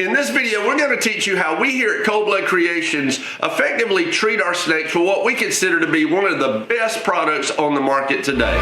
In this video, we're going to teach you how we here at Cold Blood Creations effectively treat our snakes for what we consider to be one of the best products on the market today.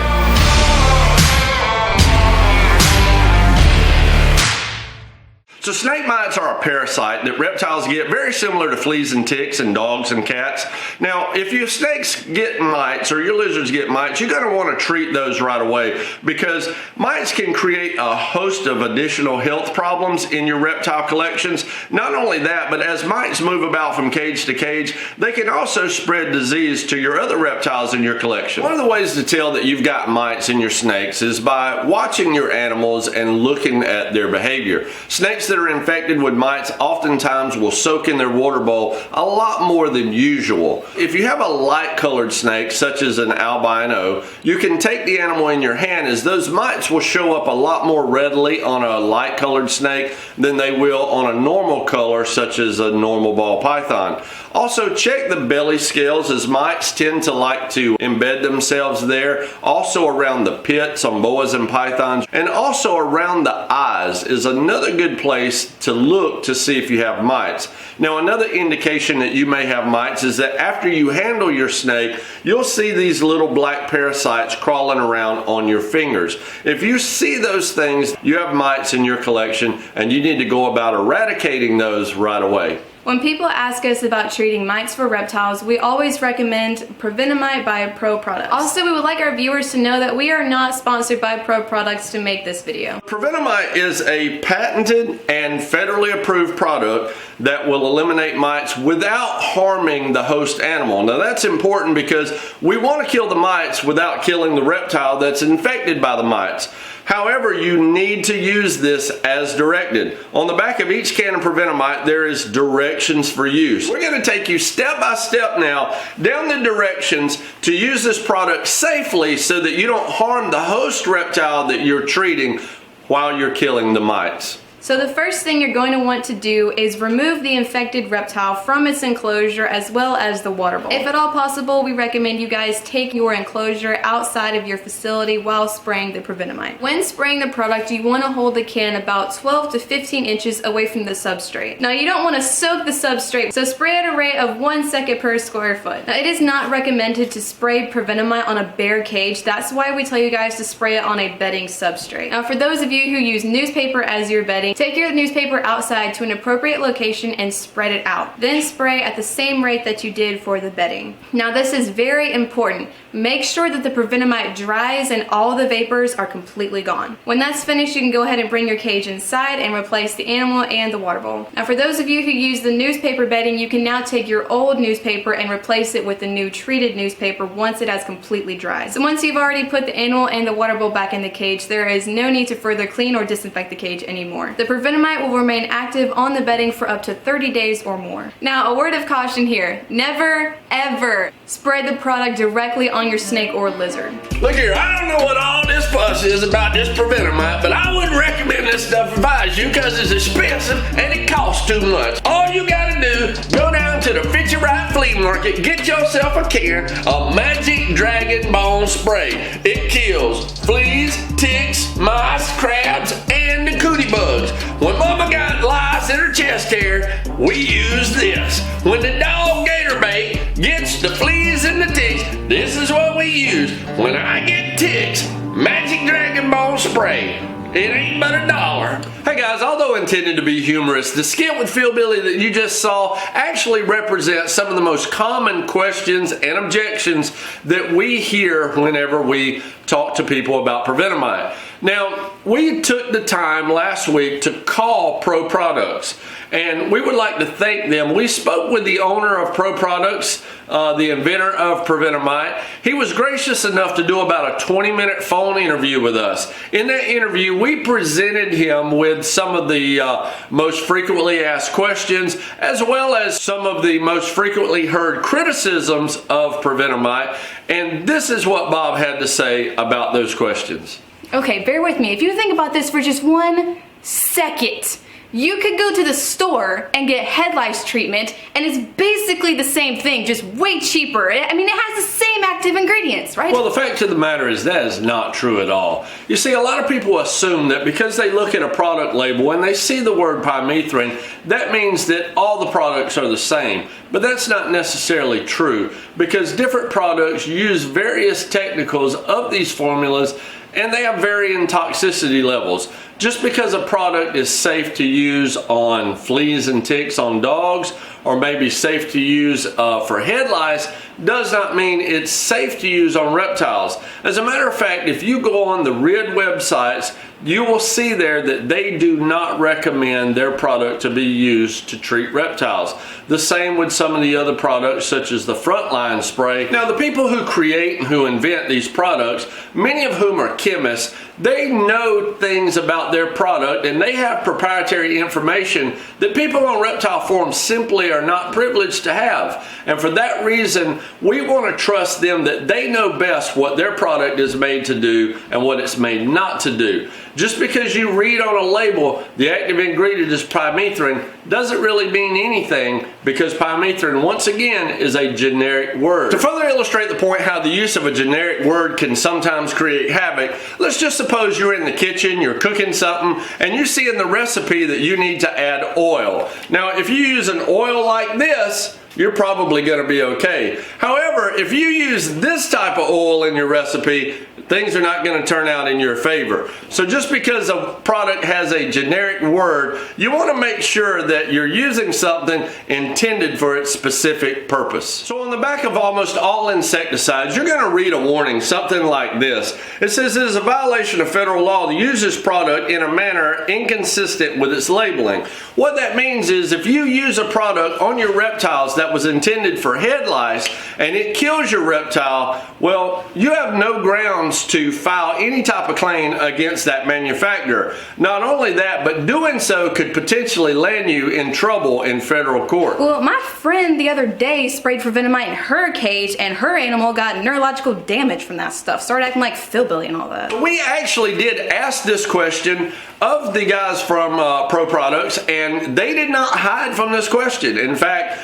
So snake mites are a parasite that reptiles get, very similar to fleas and ticks and dogs and cats. Now, if your snakes get mites or your lizards get mites, you're going to want to treat those right away because mites can create a host of additional health problems in your reptile collections. Not only that, but as mites move about from cage to cage, they can also spread disease to your other reptiles in your collection. One of the ways to tell that you've got mites in your snakes is by watching your animals and looking at their behavior. Snakes that are infected with mites oftentimes will soak in their water bowl a lot more than usual. If you have a light colored snake, such as an albino, you can take the animal in your hand, as those mites will show up a lot more readily on a light colored snake than they will on a normal color, such as a normal ball python. Also, check the belly scales, as mites tend to like to embed themselves there. Also around the pits on boas and pythons, and also around the eyes is another good place to look to see if you have mites. Now, another indication that you may have mites is that after you handle your snake, you'll see these little black parasites crawling around on your fingers. If you see those things, you have mites in your collection and you need to go about eradicating those right away. When people ask us about treating mites for reptiles, we always recommend Prevenamite by Pro Products. Also, we would like our viewers to know that we are not sponsored by Pro Products to make this video. Prevenamite is a patented and federally approved product that will eliminate mites without harming the host animal. Now that's important because we want to kill the mites without killing the reptile that's infected by the mites. However, you need to use this as directed. On the back of each can of Prevenamite, there is directions for use. We're going to take you step by step now down the directions to use this product safely so that you don't harm the host reptile that you're treating while you're killing the mites. So the first thing you're going to want to do is remove the infected reptile from its enclosure as well as the water bowl. If at all possible, we recommend you guys take your enclosure outside of your facility while spraying the Prevenamite. When spraying the product, you want to hold the can about 12 to 15 inches away from the substrate. Now, you don't want to soak the substrate, so spray at a rate of 1 second per square foot. Now, it is not recommended to spray Prevenamite on a bare cage. That's why we tell you guys to spray it on a bedding substrate. Now, for those of you who use newspaper as your bedding, take your newspaper outside to an appropriate location and spread it out. Then spray at the same rate that you did for the bedding. Now, this is very important. Make sure that the Prevenamite dries and all the vapors are completely gone. When that's finished, you can go ahead and bring your cage inside and replace the animal and the water bowl. Now, for those of you who use the newspaper bedding, you can now take your old newspaper and replace it with the new treated newspaper once it has completely dried. So once you've already put the animal and the water bowl back in the cage, there is no need to further clean or disinfect the cage anymore. The Prevenamite will remain active on the bedding for up to 30 days or more. Now, a word of caution here. Never, ever spray the product directly on your snake or lizard. Look here, I don't know what all this fuss is about this Prevenamite, but I wouldn't recommend this stuff if I was you because it's expensive and it costs too much. All you gotta do, go down to the Fit You Right Flea Market, get yourself a can of Magic Dragon Bone Spray. It kills fleas, ticks, mice, crabs, and the cootie bugs. When Mama got lice in her chest hair, we use this. When the dog gator bait gets the fleas and the ticks, this is what we use. When I get ticks, Magic Dragon Bone Spray. It ain't but $1. Hey guys, although intended to be humorous, the skit with Phil Billy that you just saw actually represents some of the most common questions and objections that we hear whenever we talk to people about Prevenamite. Now, we took the time last week to call Pro Products, and we would like to thank them. We spoke with the owner of Pro Products, the inventor of Prevenamite. He was gracious enough to do about a 20-minute phone interview with us. In that interview, we presented him with some of the most frequently asked questions, as well as some of the most frequently heard criticisms of Prevenamite, and this is what Bob had to say about those questions. Okay, bear with me. If you think about this for just 1 second, You could go to the store and get head lice treatment, and it's basically the same thing, just way cheaper. I mean, it has the same active ingredients, right? Well, the fact of the matter is that is not true at all. You see, a lot of people assume that because they look at a product label and they see the word pyrethrin, that means that all the products are the same. But that's not necessarily true, because different products use various technicals of these formulas, and they have varying toxicity levels. Just because a product is safe to use on fleas and ticks on dogs, or maybe safe to use for head lice, does not mean it's safe to use on reptiles. As a matter of fact, if you go on the RID websites, you will see there that they do not recommend their product to be used to treat reptiles. The same with some of the other products, such as the Frontline spray. Now, the people who create and who invent these products, many of whom are chemists, they know things about their product, and they have proprietary information that people on reptile forums simply are not privileged to have. And for that reason, we want to trust them that they know best what their product is made to do and what it's made not to do. Just because you read on a label the active ingredient is pyrethrin doesn't really mean anything, because pyrethrin, once again, is a generic word. To further illustrate the point how the use of a generic word can sometimes create havoc, let's just suppose you're in the kitchen, you're cooking something, and you see in the recipe that you need to add oil. Now, if you use an oil like this, you're probably going to be okay. However, if you use this type of oil in your recipe, things are not going to turn out in your favor. So just because a product has a generic word, you want to make sure that you're using something intended for its specific purpose. So on the back of almost all insecticides, you're going to read a warning, something like this. It says it is a violation of federal law to use this product in a manner inconsistent with its labeling. What that means is if you use a product on your reptiles that was intended for head lice and it kills your reptile, well, you have no grounds to file any type of claim against that manufacturer. Not only that, but doing so could potentially land you in trouble in federal court. Well, my friend the other day sprayed for venomite in her cage, and her animal got neurological damage from that stuff. Started acting like Philbilly and all that. We actually did ask this question of the guys from Pro Products, and they did not hide from this question. In fact,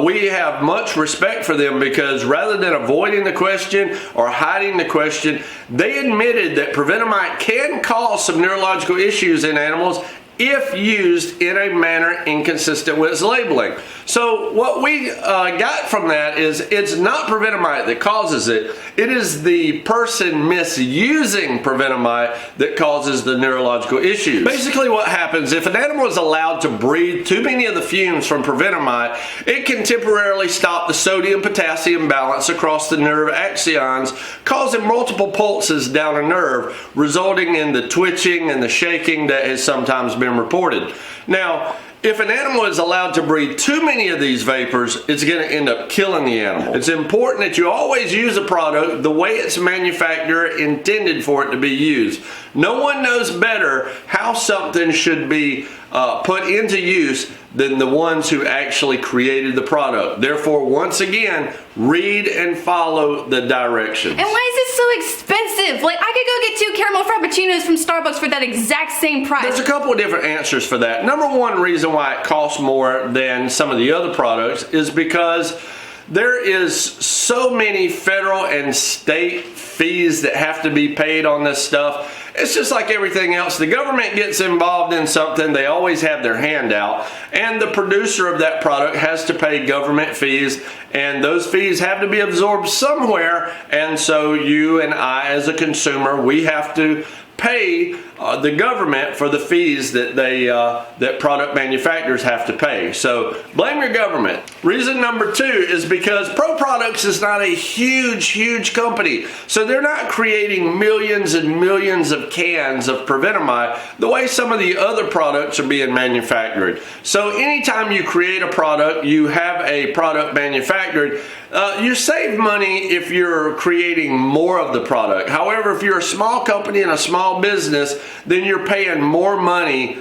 we have much respect for them, because rather than avoiding the question or hiding the question, they admitted that prevenamite can cause some neurological issues in animals if used in a manner inconsistent with its labeling. So what we got from that is it's not prevenamite that causes it. It is the person misusing prevenamite that causes the neurological issues. Basically what happens, if an animal is allowed to breathe too many of the fumes from prevenamite, it can temporarily stop the sodium-potassium balance across the nerve axons, causing multiple pulses down a nerve, resulting in the twitching and the shaking that has sometimes been reported. Now, if an animal is allowed to breathe too many of these vapors, it's going to end up killing the animal. It's important that you always use a product the way its manufacturer intended for it to be used. No one knows better how something should be put into use than the ones who actually created the product. Therefore, once again, read and follow the directions. And why is it so expensive? Like, I could go get 2 caramel frappuccinos from Starbucks for that exact same price. There's a couple of different answers for that. Number one reason why it costs more than some of the other products is because there is so many federal and state fees that have to be paid on this stuff. It's just like everything else. The government gets involved in something, they always have their hand out, and the producer of that product has to pay government fees, and those fees have to be absorbed somewhere, and so you and I as a consumer, we have to pay the government for the fees that that product manufacturers have to pay. So blame your government. Reason number 2 is because Pro Products is not a huge company, so they're not creating millions and millions of cans of prevenamite the way some of the other products are being manufactured. So anytime you create a product, you have a product manufactured, you save money if you're creating more of the product. However, if you're a small company and a small business, then you're paying more money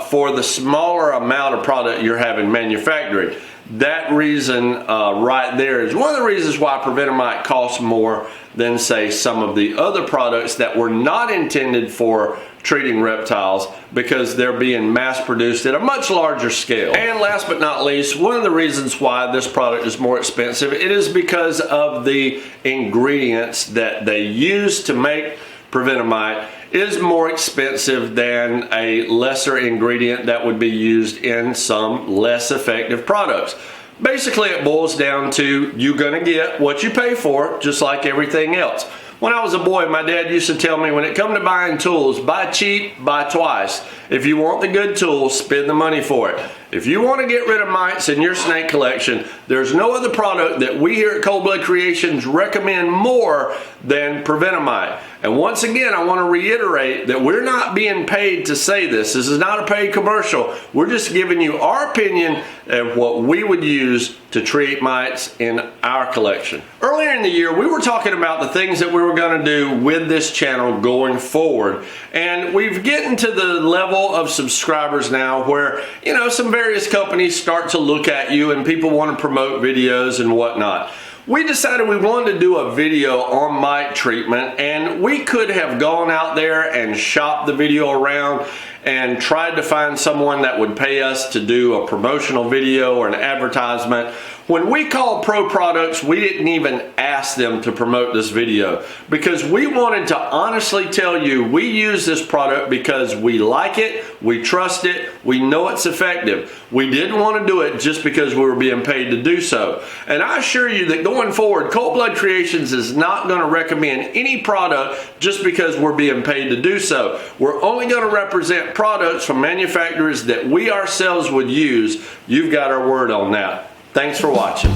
for the smaller amount of product you're having manufactured. That reason right there is one of the reasons why prevenamite costs more than, say, some of the other products that were not intended for treating reptiles because they're being mass produced at a much larger scale. And last but not least, one of the reasons why this product is more expensive, it is because of the ingredients that they use to make Prevenamite is more expensive than a lesser ingredient that would be used in some less effective products. Basically, it boils down to you're gonna get what you pay for, just like everything else. When I was a boy, my dad used to tell me, when it come to buying tools, buy cheap, buy twice. If you want the good tools, spend the money for it. If you want to get rid of mites in your snake collection, there's no other product that we here at Cold Blood Creations recommend more than Prevenamite. And once again, I want to reiterate that we're not being paid to say this. This is not a paid commercial. We're just giving you our opinion of what we would use to treat mites in our collection. Earlier in the year, we were talking about the things that we were going to do with this channel going forward. And we've gotten to the level of subscribers now where, you know, some various companies start to look at you and people want to promote videos and whatnot. We decided we wanted to do a video on mite treatment, and we could have gone out there and shopped the video around and tried to find someone that would pay us to do a promotional video or an advertisement. When we called Pro Products, we didn't even ask them to promote this video because we wanted to honestly tell you we use this product because we like it, we trust it, we know it's effective. We didn't want to do it just because we were being paid to do so. And I assure you that going forward, Cold Blood Creations is not going to recommend any product just because we're being paid to do so. We're only going to represent products from manufacturers that we ourselves would use. You've got our word on that. Thanks for watching.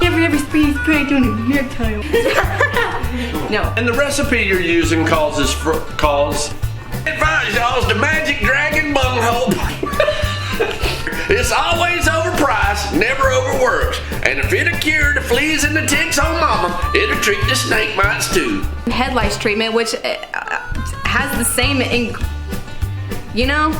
Every speed paint on a reptile. No. And the recipe you're using advise y'all's the magic dragon bunghole. It's always overpriced, never overworked. And if it'll cure the fleas and the ticks on mama, it'll treat the snake mites too. Head lice treatment, which has the same, you know?